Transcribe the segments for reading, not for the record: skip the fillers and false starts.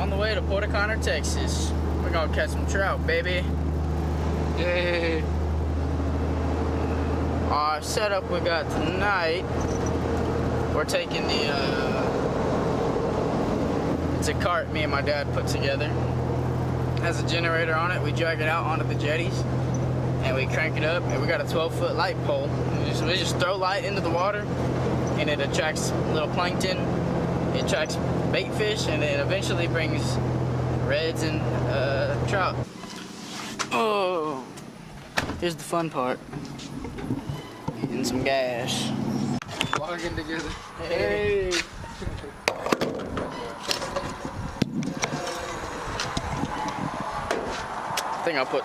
On the way to Port O'Connor, Texas. We're gonna catch some trout, baby. Yay! Our setup we got tonight, we're taking the, it's a cart me and my dad put together. It has a generator on it. We drag it out onto the jetties and we crank it up, and we got a 12-foot light pole. We just throw light into the water and it attracts little plankton, it attracts bait fish, and it eventually brings reds and trout. Oh, here's the fun part. Getting some gas. Vlogging together. Hey! I think I'll put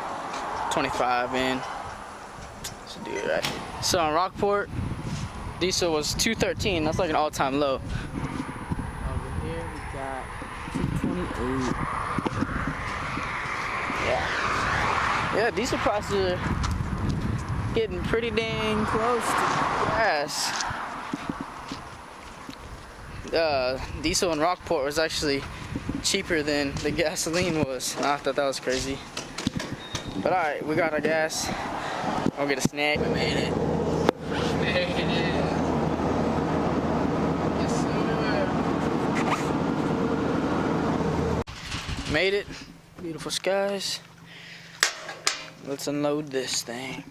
25 in. Should do it right. So on Rockport, diesel was 213. That's like an all-time low. Over here we got 228. Yeah, diesel prices are getting pretty dang close to gas. Diesel in Rockport was actually cheaper than the gasoline was. I thought that was crazy. But alright, we got our gas. I'll get a snack. We made it. Made it. Yes, sir. Made it. Beautiful skies. Let's unload this thing.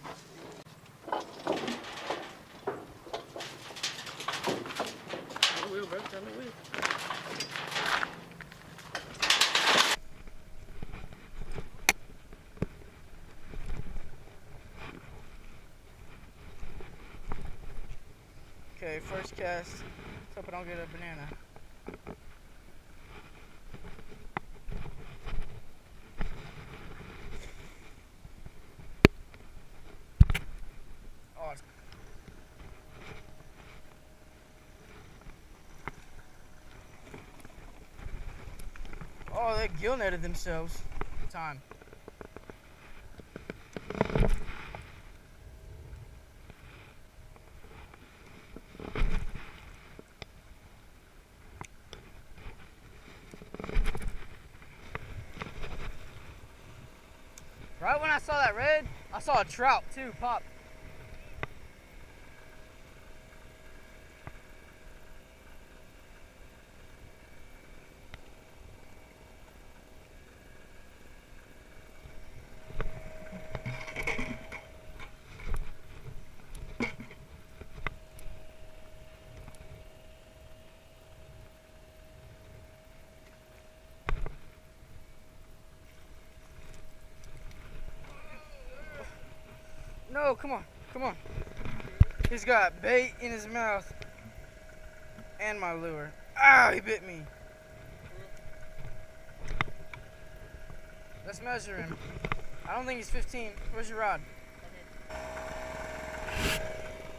Okay, first cast. Let's hope I don't get a banana. Oh, they gill netted themselves. Time. Right when I saw that red, I saw a trout too pop. No, come on, come on. He's got bait in his mouth and my lure. Ow, he bit me. Let's measure him. I don't think he's 15. Where's your rod?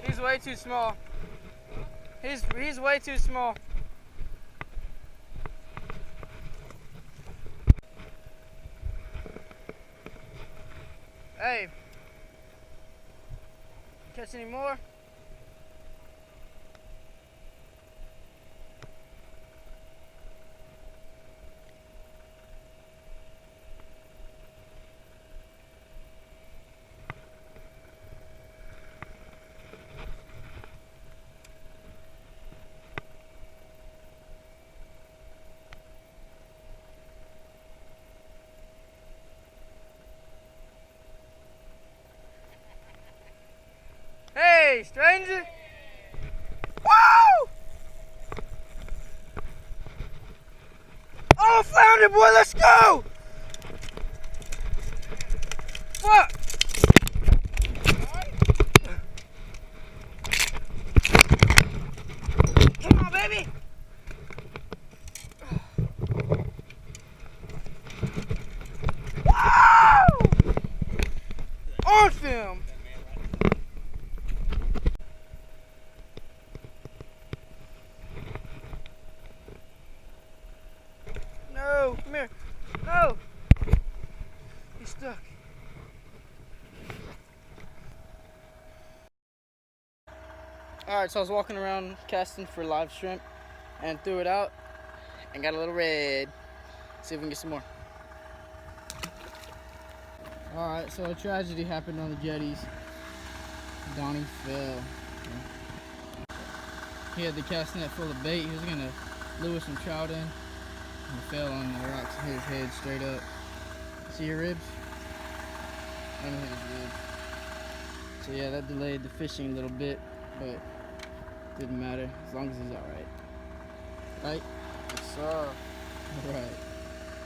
He's way too small. He's way too small. Hey. Catch any more? Hey, stranger! Woo! Oh, flounder boy, let's go! What? Come on, baby! Woo! On film! No, come here. No! He's stuck. Alright, so I was walking around casting for live shrimp and threw it out and got a little red. See if we can get some more. All right, so a tragedy happened on the jetties. Donnie fell. He had the cast net full of bait. He was gonna lure some trout in. He fell on the rocks and hit his head straight up. See your ribs? I'm gonna hit his ribs. So yeah, that delayed the fishing a little bit, but didn't matter as long as he's all right. Right? Yes, sir. All right.